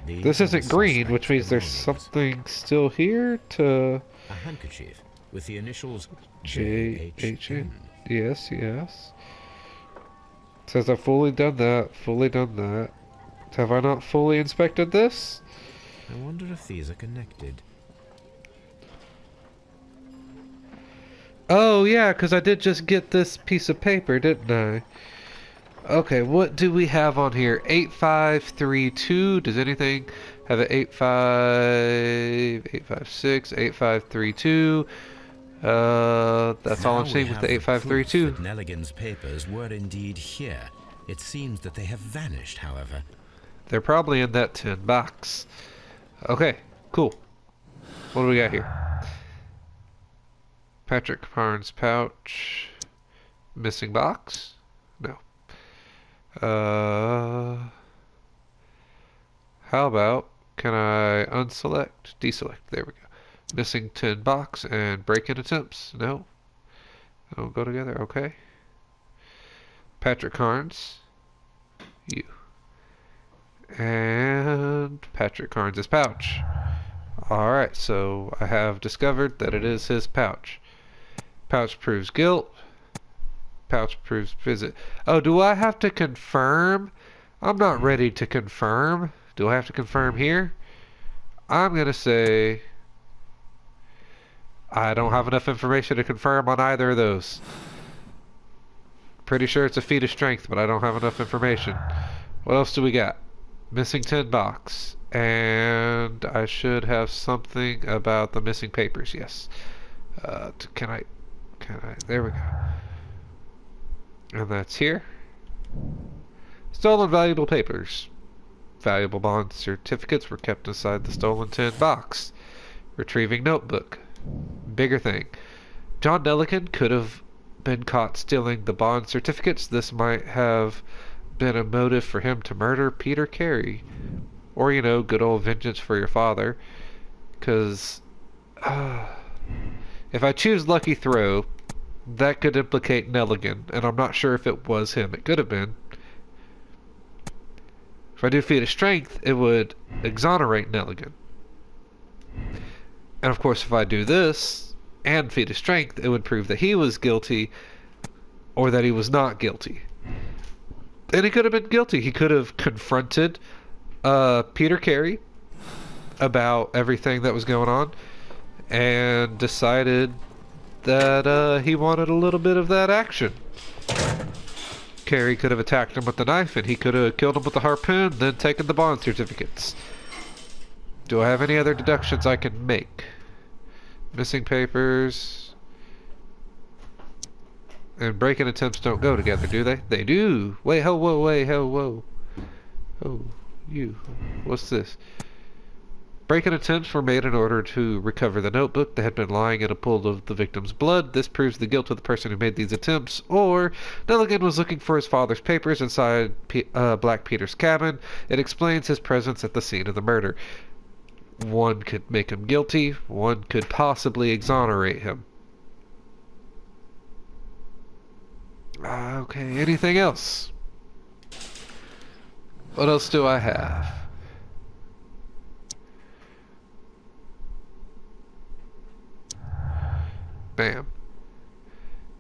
This isn't green, which means there's something still here to... A handkerchief with the initials J-H-N. Yes, yes. Says I've fully done that, fully done that. Have I not fully inspected this? I wonder if these are connected. Oh, yeah, because I did just get this piece of paper, didn't I? Okay, what do we have on here? 8532. Does anything have an 856, 8532? That's all I'm seeing with the 8532. That Nelligan's papers were indeed here. It seems that they have vanished, however. They're probably in that tin box. Okay, cool. What do we got here? Patrick Parnes pouch. Missing box? No. How about, can I unselect? Deselect. There we go. Missing tin box and break-in attempts? No. They don't go together. Okay. Patrick Carnes. You. And Patrick Carnes' pouch. Alright, so I have discovered that it is his pouch. Pouch proves guilt. Pouch proves visit. Oh, do I have to confirm? I'm not ready to confirm. Do I have to confirm here? I'm gonna say I don't have enough information to confirm on either of those. Pretty sure it's a feat of strength, but I don't have enough information. What else do we got? Missing tin box. And I should have something about the missing papers, yes. Can I, there we go. And that's here. Stolen valuable papers. Valuable bond certificates were kept inside the stolen tin box. Retrieving notebook. Bigger thing. John Nelligan could have been caught stealing the bond certificates. This might have been a motive for him to murder Peter Carey. Or, you know, good old vengeance for your father. Because if I choose Lucky Throw, that could implicate Nelligan, and I'm not sure if it was him. It could have been. If I do Feat of Strength, it would exonerate Nelligan. And of course, if I do this, and Feat of Strength, it would prove that he was guilty, or that he was not guilty. And he could have been guilty. He could have confronted Peter Carey about everything that was going on, and decided that he wanted a little bit of that action. Carey could have attacked him with the knife, and he could have killed him with the harpoon, then taken the bond certificates. Do I have any other deductions I can make? Missing papers and break-in attempts don't go together, do they? They do. Wait, ho, whoa, wait, ho, whoa. Oh, you. What's this? Break-in attempts were made in order to recover the notebook that had been lying in a pool of the victim's blood. This proves the guilt of the person who made these attempts. Or, Nelligan was looking for his father's papers inside Black Peter's cabin. It explains his presence at the scene of the murder. One could make him guilty. One could possibly exonerate him. Okay, anything else? What else do I have? Bam.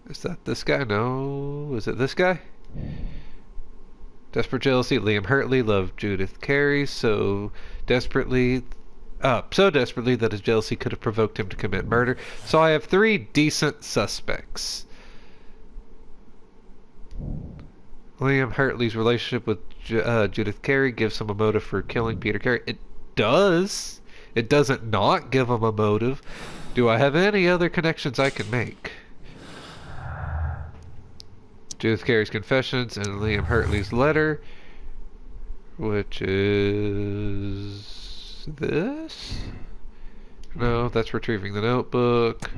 Is that this guy? No. Is it this guy? Desperate jealousy. Liam Hurtley loved Judith Carey so desperately that his jealousy could have provoked him to commit murder. So I have 3 decent suspects. Liam Hurtley's relationship with Judith Carey gives him a motive for killing Peter Carey. It does. It doesn't not give him a motive. Do I have any other connections I can make? Judith Carey's confessions and Liam Hurtley's letter, which is this? No, that's retrieving the notebook.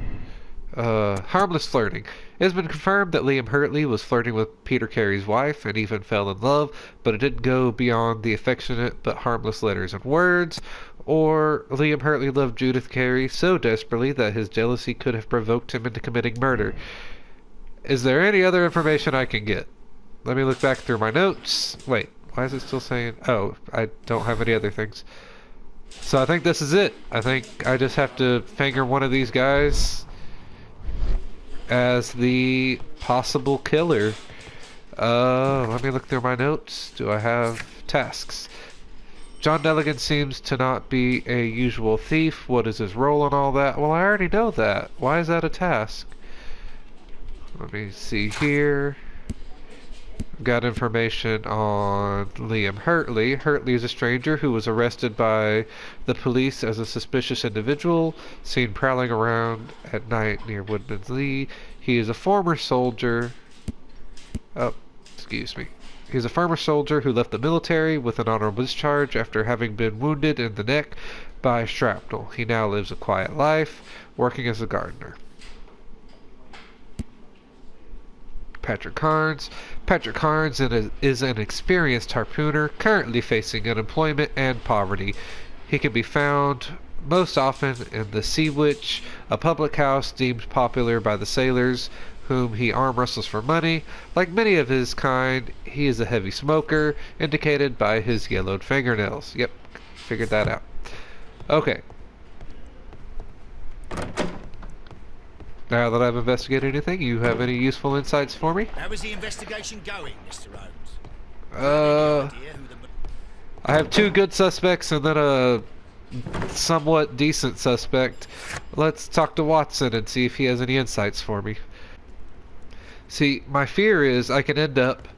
Harmless flirting. It has been confirmed that Liam Hurtley was flirting with Peter Carey's wife and even fell in love, but it didn't go beyond the affectionate but harmless letters and words. Or Liam Hurtley loved Judith Carey so desperately that his jealousy could have provoked him into committing murder. Is there any other information I can get? Let me look back through my notes. Wait, why is it still saying... Oh, I don't have any other things. So I think this is it. I think I just have to finger one of these guys as the possible killer. Let me look through my notes. Do I have tasks? John Deligan seems to not be a usual thief. What is his role and all that? Well, I already know that. Why is that a task? Let me see here. I've got information on Liam Hurtley. Hurtley is a stranger who was arrested by the police as a suspicious individual, seen prowling around at night near Woodman's Lee. He is a former soldier. Oh, excuse me. He's a former soldier who left the military with an honorable discharge after having been wounded in the neck by shrapnel. He now lives a quiet life, working as a gardener. Patrick Carnes. Patrick Carnes is an experienced harpooner, currently facing unemployment and poverty. He can be found most often in the Sea Witch, a public house deemed popular by the sailors, whom he arm wrestles for money. Like many of his kind, he is a heavy smoker, indicated by his yellowed fingernails. Yep, figured that out. Okay. Now that I've investigated anything, you have any useful insights for me? How is the investigation going, Mr. Holmes? I have 2 good suspects and then a somewhat decent suspect. Let's talk to Watson and see if he has any insights for me. See, my fear is I can end up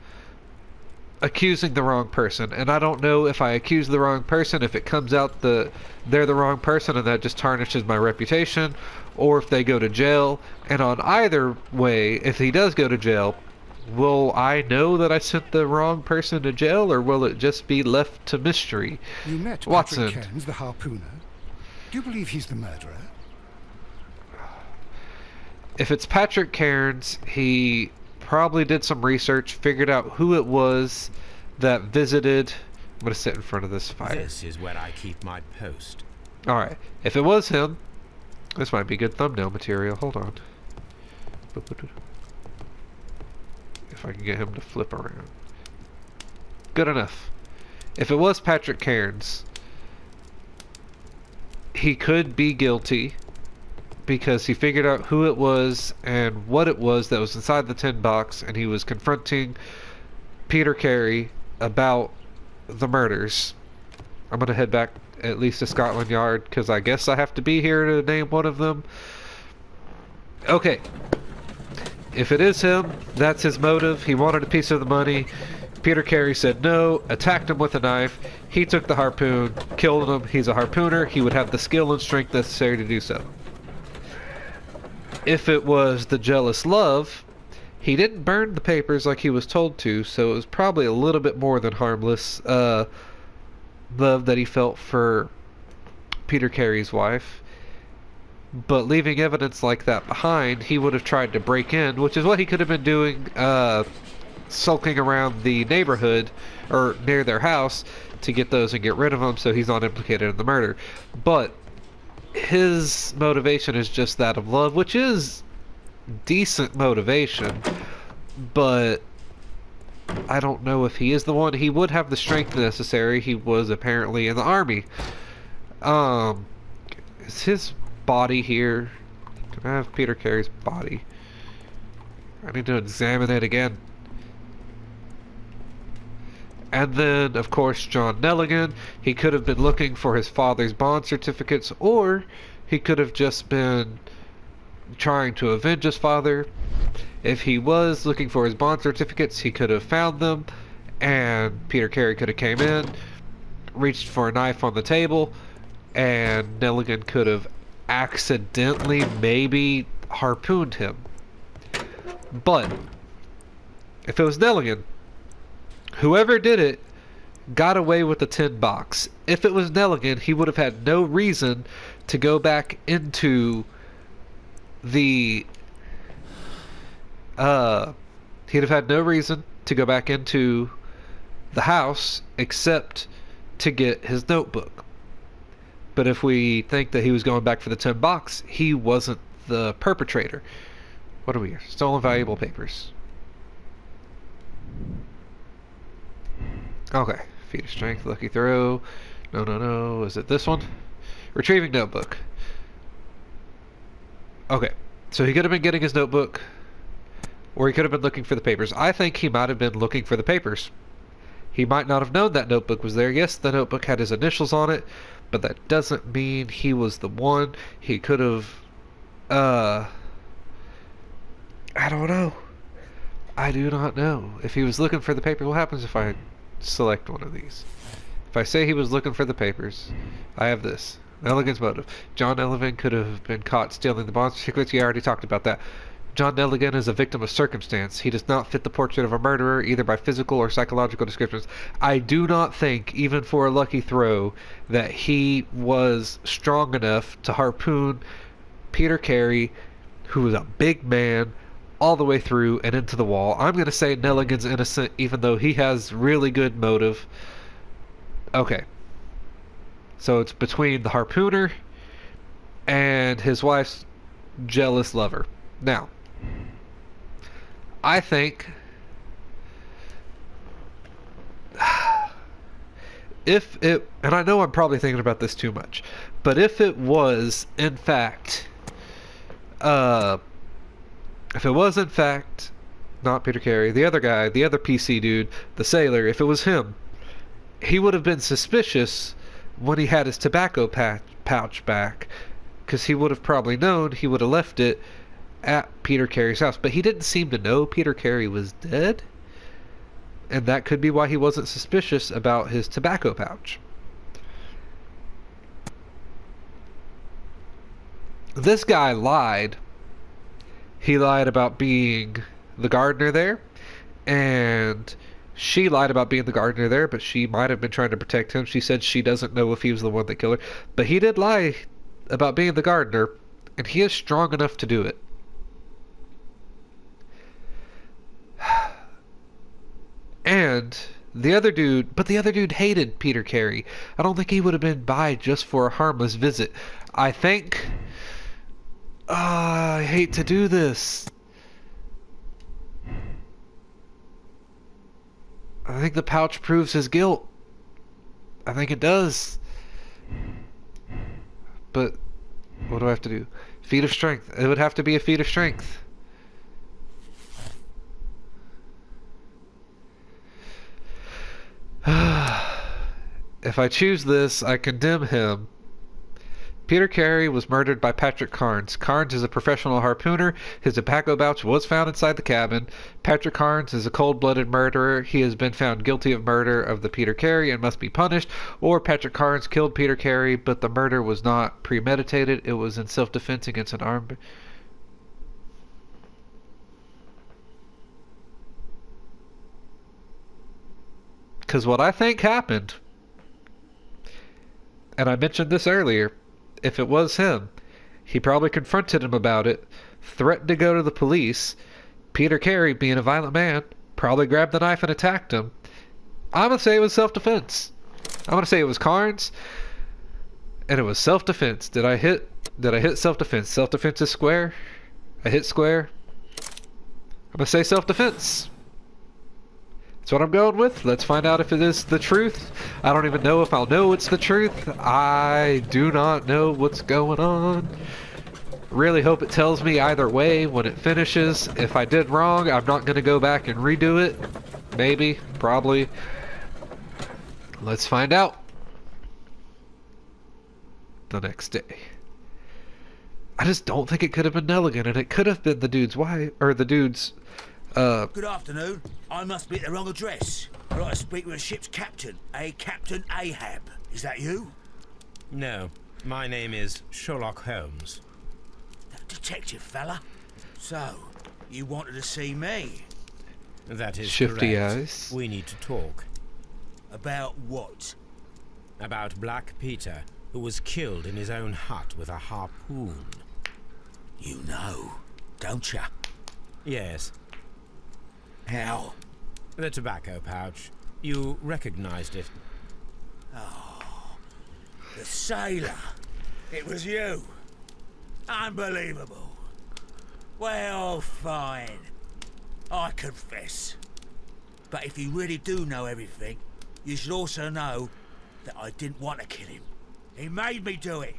accusing the wrong person, and I don't know if I accuse the wrong person, if it comes out that they're the wrong person and that just tarnishes my reputation, or if they go to jail. And on either way, if he does go to jail, will I know that I sent the wrong person to jail, or will it just be left to mystery? You met Watson. Patrick Cairns, the harpooner. Do you believe he's the murderer? If it's Patrick Cairns, he probably did some research, figured out who it was that visited... I'm going to sit in front of this fire. This is where I keep my post. Alright, if it was him, this might be good thumbnail material. Hold on. If I can get him to flip around. Good enough. If it was Patrick Cairns, he could be guilty because he figured out who it was and what it was that was inside the tin box, and he was confronting Peter Carey about the murders. I'm going to head back at least to Scotland Yard because I guess I have to be here to name one of them. Okay. If it is him, that's his motive. He wanted a piece of the money. Peter Carey said no, attacked him with a knife. He took the harpoon, killed him. He's a harpooner. He would have the skill and strength necessary to do so. If it was the jealous love, he didn't burn the papers like he was told to, so it was probably a little bit more than harmless love that he felt for Peter Carey's wife. But leaving evidence like that behind, he would have tried to break in, which is what he could have been doing, sulking around the neighborhood or near their house to get those and get rid of them so he's not implicated in the murder. But his motivation is just that of love, which is decent motivation. but I don't know if he is the one. He would have the strength necessary. He was apparently in the army. Is his body here? Can I have Peter Carey's body? I need to examine it again. And then, of course, John Nelligan. He could have been looking for his father's bond certificates, or he could have just been trying to avenge his father. If he was looking for his bond certificates, he could have found them, and Peter Carey could have came in, reached for a knife on the table, and Nelligan could have accidentally maybe harpooned him. But if it was Nelligan, whoever did it got away with the tin box. If it was Nelligan, he would have had no reason to go back into the he'd have had no reason to go back into the house except to get his notebook. But if we think that he was going back for the tin box, he wasn't the perpetrator. What are we here? Stolen valuable papers. Okay. Feat of strength, lucky throw. No. Is it this one? Retrieving notebook. Okay. So he could have been getting his notebook, or he could have been looking for the papers. I think he might have been looking for the papers. He might not have known that notebook was there. Yes, the notebook had his initials on it, but that doesn't mean he was the one. He could have, I don't know. I do not know. If he was looking for the paper, what happens if I select one of these? If I say he was looking for the papers, I have this. Nelligan's motive. John Nelligan could have been caught stealing the bond certificates. Yeah, I already talked about that. John Nelligan is a victim of circumstance. He does not fit the portrait of a murderer, either by physical or psychological descriptions. I do not think, even for a lucky throw, that he was strong enough to harpoon Peter Carey, who was a big man, all the way through and into the wall. I'm going to say Nelligan's innocent, even though he has really good motive. Okay. So it's between the harpooner and his wife's jealous lover. Now, I think if it, and I know I'm probably thinking about this too much, but if it was in fact not Peter Carey, the other guy, the other PC dude, the sailor, if it was him, he would have been suspicious when he had his tobacco pouch back, because he would have probably known he would have left it at Peter Carey's house. But he didn't seem to know Peter Carey was dead, and that could be why he wasn't suspicious about his tobacco pouch. This guy lied. He lied about being the gardener there, and she lied about being the gardener there, but she might have been trying to protect him. She said she doesn't know if he was the one that killed her, but he did lie about being the gardener, and he is strong enough to do it. And the other dude hated Peter Carey. I don't think he would have been by just for a harmless visit. I think, I hate to do this. I think the pouch proves his guilt. I think it does. But what do I have to do? Feat of strength. It would have to be a feat of strength. If I choose this, I condemn him. Peter Carey was murdered by Patrick Carnes. Carnes is a professional harpooner. His tobacco pouch was found inside the cabin. Patrick Carnes is a cold-blooded murderer. He has been found guilty of murder of the Peter Carey and must be punished. Or Patrick Carnes killed Peter Carey, but the murder was not premeditated. It was in self-defense against an armed... Because what I think happened, and I mentioned this earlier, if it was him, he probably confronted him about it, threatened to go to the police. Peter Carey, being a violent man, probably grabbed the knife and attacked him. I'm going to say it was self-defense. I'm going to say it was Carnes, and it was self-defense. Did I hit self-defense? Self-defense is square. I hit square. I'm gonna say self-defense. That's what I'm going with. Let's find out if it is the truth. I don't even know if I'll know it's the truth. I do not know what's going on. Really hope it tells me either way when it finishes. If I did wrong, I'm not gonna go back and redo it. Maybe, probably. Let's find out. The next day. I just don't think it could have been Nelligan, and it could have been the dude's wife, or the dude's, Good afternoon. I must be at the wrong address. I'd like to speak with a ship's captain, a Captain Ahab. Is that you? No, my name is Sherlock Holmes. That detective fella? So, you wanted to see me? That is Shifty correct. eyes. We need to talk. About what? About Black Peter, who was killed in his own hut with a harpoon. You know, don't ya? Yes, How? the tobacco pouch. You recognized it. The sailor. It was you. Unbelievable. Well, fine. I confess. But if you really do know everything, you should also know that I didn't want to kill him. He made me do it.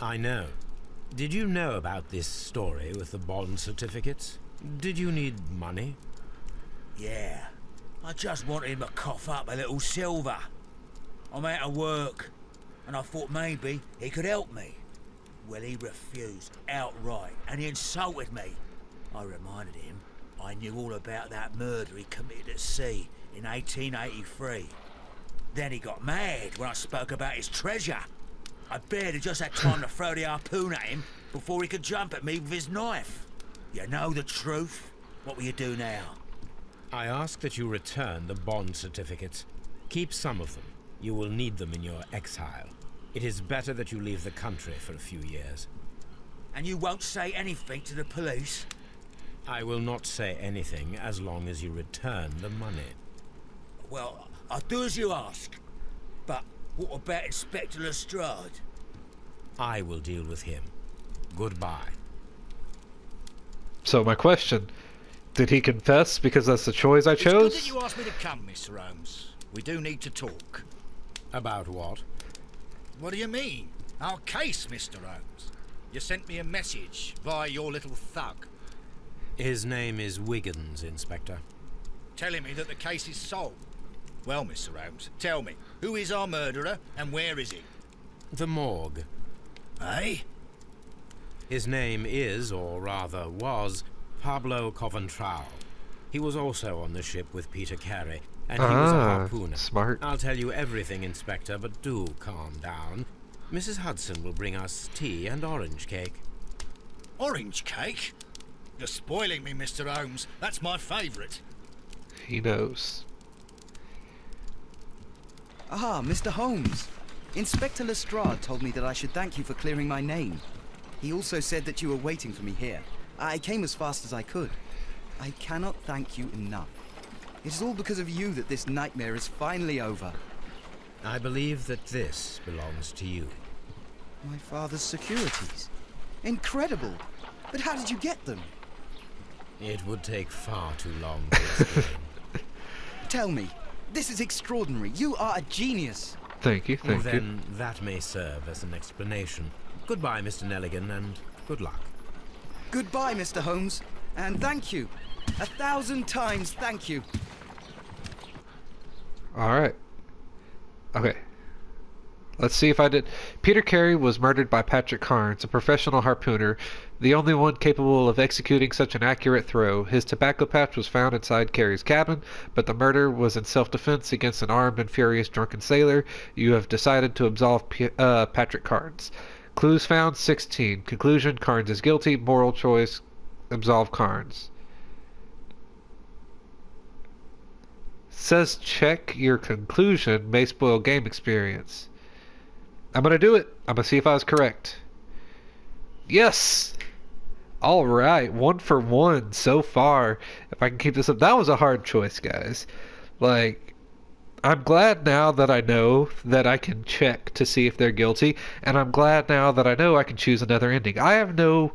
I know. Did you know about this story with the bond certificates? Did you need money? Yeah. I just wanted him to cough up a little silver. I'm out of work, and I thought maybe he could help me. Well, he refused outright, and he insulted me. I reminded him I knew all about that murder he committed at sea in 1883. Then he got mad when I spoke about his treasure. I barely just had time to throw the harpoon at him before he could jump at me with his knife. You know the truth. What will you do now? I ask that you return the bond certificates. Keep some of them. You will need them in your exile. It is better that you leave the country for a few years. And you won't say anything to the police? I will not say anything as long as you return the money. Well, I'll do as you ask. But what about Inspector Lestrade? I will deal with him. Goodbye. So my question, did he confess because that's the choice I It's good chose? that you asked me to come, Mr. Holmes. We do need to talk. About what? What do you mean? Our case, Mr. Holmes. You sent me a message via your little thug, His name is Wiggins, Inspector. telling me that the case is solved. Well, Mr. Holmes, tell me, who is our murderer and where is he? The morgue. Eh? His name is, or rather was, Pablo Coventral. He was also on the ship with Peter Carey, and he was a harpooner. Smart. I'll tell you everything, Inspector, but do calm down. Mrs. Hudson will bring us tea and orange cake. Orange cake? You're spoiling me, Mr. Holmes. That's my favourite. He knows. Ah, Mr. Holmes. Inspector Lestrade told me that I should thank you for clearing my name. He also said that you were waiting for me here. I came as fast as I could. I cannot thank you enough. It is all because of you that this nightmare is finally over. I believe that this belongs to you. My father's securities. Incredible. But how did you get them? It would take far too long to explain. Tell me. This is extraordinary. You are a genius. Thank you, thank you. Then that may serve as an explanation. Goodbye, Mr. Nelligan, and good luck. Goodbye, Mr. Holmes. And thank you. 1,000 times thank you. Alright. Okay. Let's see if I did. Peter Carey was murdered by Patrick Carnes, a professional harpooner, the only one capable of executing such an accurate throw. His tobacco pouch was found inside Carey's cabin, but the murder was in self-defense against an armed and furious drunken sailor. You have decided to absolve Patrick Carnes. Clues found 16. Conclusion: Carnes is guilty. Moral choice: absolve Carnes. Says check your conclusion may spoil game experience. I'm gonna do it. I'm gonna see if I was correct. Yes! Alright, 1 for 1 so far. If I can keep this up. That was a hard choice, guys. Like, I'm glad now that I know that I can check to see if they're guilty, and I'm glad now that I know I can choose another ending. I have no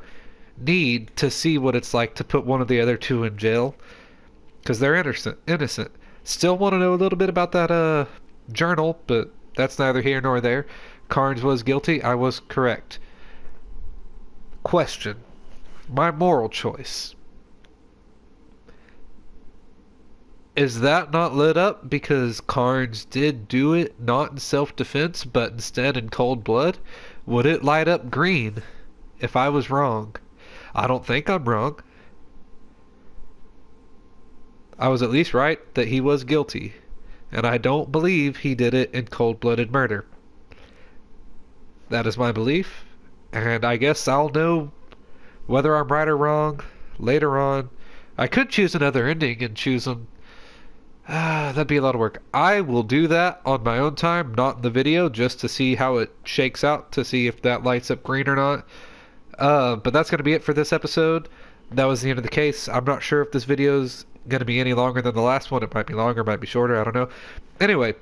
need to see what it's like to put one of the other two in jail, because they're innocent. Still want to know a little bit about that journal, but that's neither here nor there. Carnes was guilty. I was correct. Question. My moral choice. Is that not lit up because Carnes did do it not in self-defense, but instead in cold blood? Would it light up green if I was wrong? I don't think I'm wrong. I was at least right that he was guilty, and I don't believe he did it in cold-blooded murder. That is my belief, and I guess I'll know whether I'm right or wrong later on. I could choose another ending and choose them. That'd be a lot of work. I will do that on my own time, not in the video, just to see how it shakes out, to see if that lights up green or not. But that's going to be it for this episode. That was the end of the case. I'm not sure if this video's going to be any longer than the last one. It might be longer, might be shorter, I don't know. Anyway,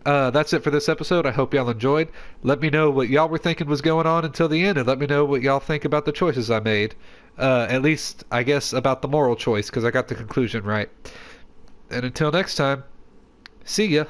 that's it for this episode. I hope y'all enjoyed. Let me know what y'all were thinking was going on until the end, and let me know what y'all think about the choices I made. At least, I guess, about the moral choice, because I got the conclusion right. And until next time, see ya.